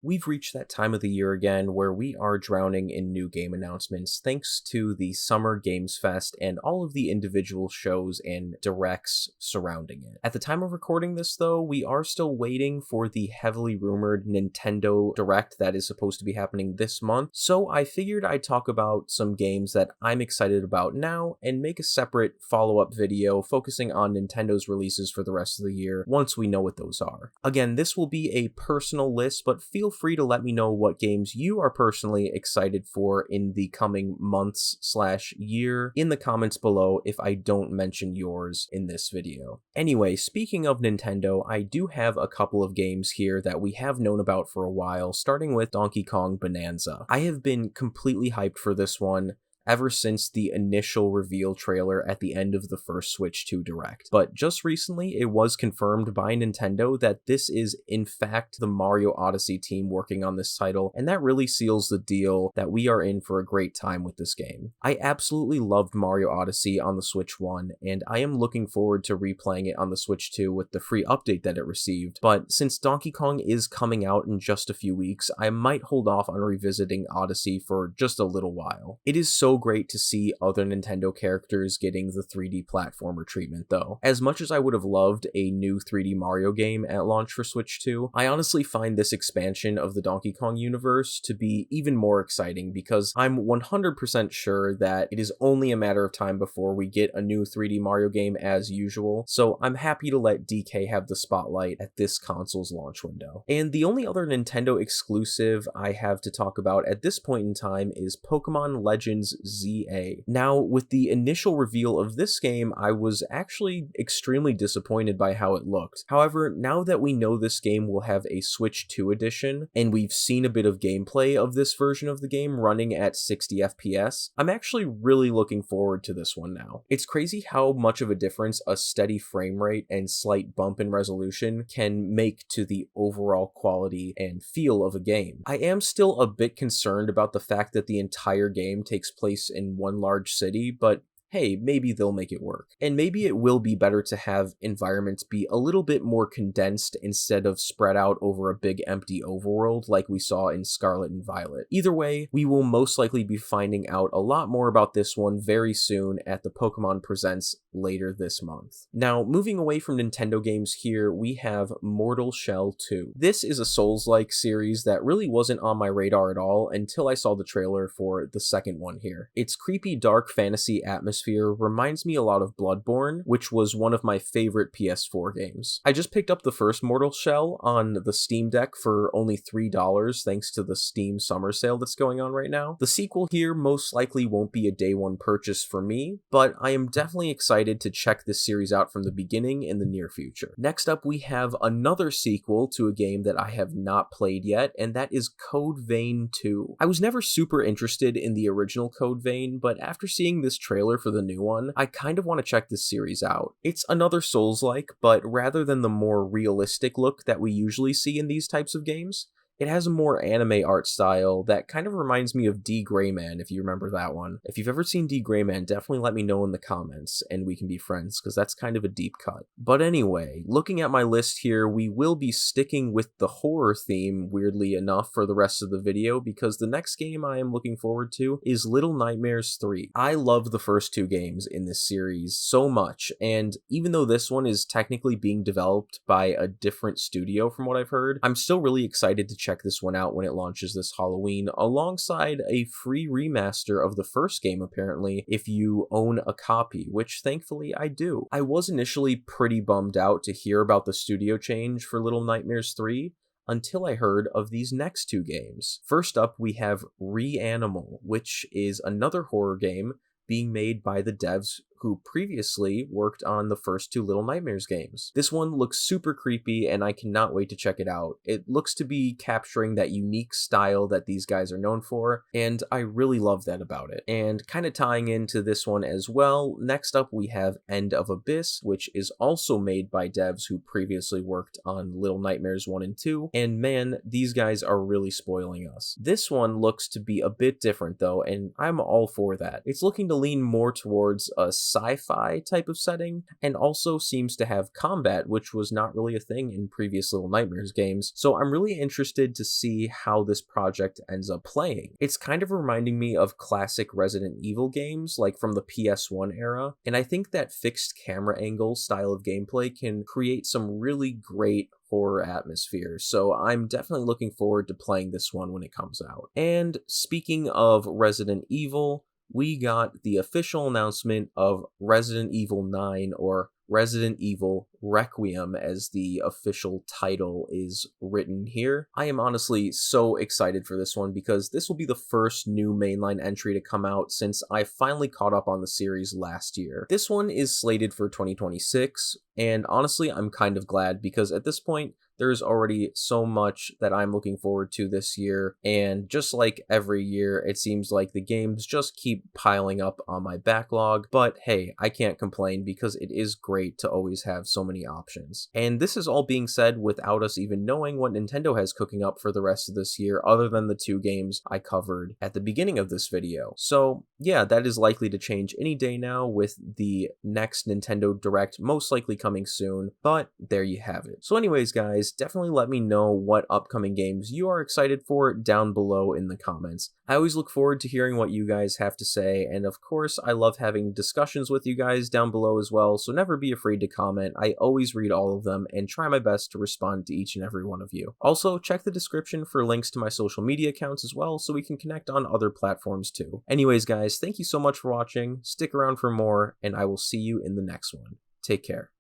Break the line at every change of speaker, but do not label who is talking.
We've reached that time of the year again where we are drowning in new game announcements thanks to the Summer Games Fest and all of the individual shows and directs surrounding it. At the time of recording this, though, we are still waiting for the heavily rumored Nintendo Direct that is supposed to be happening this month, so I figured I'd talk about some games that I'm excited about now and make a separate follow-up video focusing on Nintendo's releases for the rest of the year once we know what those are. Again, this will be a personal list, but feel free to let me know what games you are personally excited for in the coming months/year in the comments below if I don't mention yours in this video. Anyway, speaking of Nintendo, I do have a couple of games here that we have known about for a while, starting with Donkey Kong Bonanza. I have been completely hyped for this one ever since the initial reveal trailer at the end of the first Switch 2 Direct. But just recently, it was confirmed by Nintendo that this is in fact the Mario Odyssey team working on this title, and that really seals the deal that we are in for a great time with this game. I absolutely loved Mario Odyssey on the Switch 1, and I am looking forward to replaying it on the Switch 2 with the free update that it received, but since Donkey Kong is coming out in just a few weeks, I might hold off on revisiting Odyssey for just a little while. It is so great to see other Nintendo characters getting the 3D platformer treatment though. As much as I would have loved a new 3D Mario game at launch for Switch 2, I honestly find this expansion of the Donkey Kong universe to be even more exciting because I'm 100% sure that it is only a matter of time before we get a new 3D Mario game as usual, so I'm happy to let DK have the spotlight at this console's launch window. And the only other Nintendo exclusive I have to talk about at this point in time is Pokemon Legends ZA. Now, with the initial reveal of this game, I was actually extremely disappointed by how it looked. However, now that we know this game will have a Switch 2 edition, and we've seen a bit of gameplay of this version of the game running at 60 FPS, I'm actually really looking forward to this one now. It's crazy how much of a difference a steady frame rate and slight bump in resolution can make to the overall quality and feel of a game. I am still a bit concerned about the fact that the entire game takes place in one large city, but hey, maybe they'll make it work. And maybe it will be better to have environments be a little bit more condensed instead of spread out over a big empty overworld like we saw in Scarlet and Violet. Either way, we will most likely be finding out a lot more about this one very soon at the Pokemon Presents later this month. Now, moving away from Nintendo games here, we have Mortal Shell 2. This is a Souls-like series that really wasn't on my radar at all until I saw the trailer for the second one here. Its creepy dark fantasy atmosphere reminds me a lot of Bloodborne, which was one of my favorite PS4 games. I just picked up the first Mortal Shell on the Steam Deck for only $3 thanks to the Steam summer sale that's going on right now. The sequel here most likely won't be a day one purchase for me, but I am definitely excited to check this series out from the beginning in the near future. Next up, we have another sequel to a game that I have not played yet, and that is Code Vein 2. I was never super interested in the original Code Vein, but after seeing this trailer for the new one, I kind of want to check this series out. It's another Souls-like, but rather than the more realistic look that we usually see in these types of games, it has a more anime art style that kind of reminds me of D. Grayman, if you remember that one. If you've ever seen D. Grayman, definitely let me know in the comments, and we can be friends, because that's kind of a deep cut. But anyway, looking at my list here, we will be sticking with the horror theme, weirdly enough, for the rest of the video, because the next game I am looking forward to is Little Nightmares 3. I love the first two games in this series so much, and even though this one is technically being developed by a different studio from what I've heard, I'm still really excited to check this one out when it launches this Halloween, alongside a free remaster of the first game apparently if you own a copy, which thankfully I do. I was initially pretty bummed out to hear about the studio change for Little Nightmares 3, until I heard of these next two games. First up, we have Reanimal, which is another horror game being made by the devs who previously worked on the first two Little Nightmares games. This one looks super creepy and I cannot wait to check it out. It looks to be capturing that unique style that these guys are known for, and I really love that about it. And kind of tying into this one as well, next up we have End of Abyss, which is also made by devs who previously worked on Little Nightmares 1 and 2, and man, these guys are really spoiling us. This one looks to be a bit different though, and I'm all for that. It's looking to lean more towards a sci-fi type of setting, and also seems to have combat, which was not really a thing in previous Little Nightmares games. So I'm really interested to see how this project ends up playing. It's kind of reminding me of classic Resident Evil games, like from the PS1 era, and I think that fixed camera angle style of gameplay can create some really great horror atmosphere, so I'm definitely looking forward to playing this one when it comes out. And speaking of Resident Evil, we got the official announcement of Resident Evil 9, or Resident Evil Requiem as the official title is written here. I am honestly so excited for this one because this will be the first new mainline entry to come out since I finally caught up on the series last year. This one is slated for 2026, and honestly I'm kind of glad because at this point there's already so much that I'm looking forward to this year, and just like every year, it seems like the games just keep piling up on my backlog, but hey, I can't complain because it is great to always have so many options. And this is all being said without us even knowing what Nintendo has cooking up for the rest of this year other than the 2 games I covered at the beginning of this video. So yeah, that is likely to change any day now with the next Nintendo Direct most likely coming soon, but there you have it. So anyways guys, definitely let me know what upcoming games you are excited for down below in the comments. I always look forward to hearing what you guys have to say, and of course I love having discussions with you guys down below as well, so never be afraid to comment. I always read all of them and try my best to respond to each and every one of you. Also, check the description for links to my social media accounts as well so we can connect on other platforms too. Anyways guys, thank you so much for watching, stick around for more, and I will see you in the next one. Take care.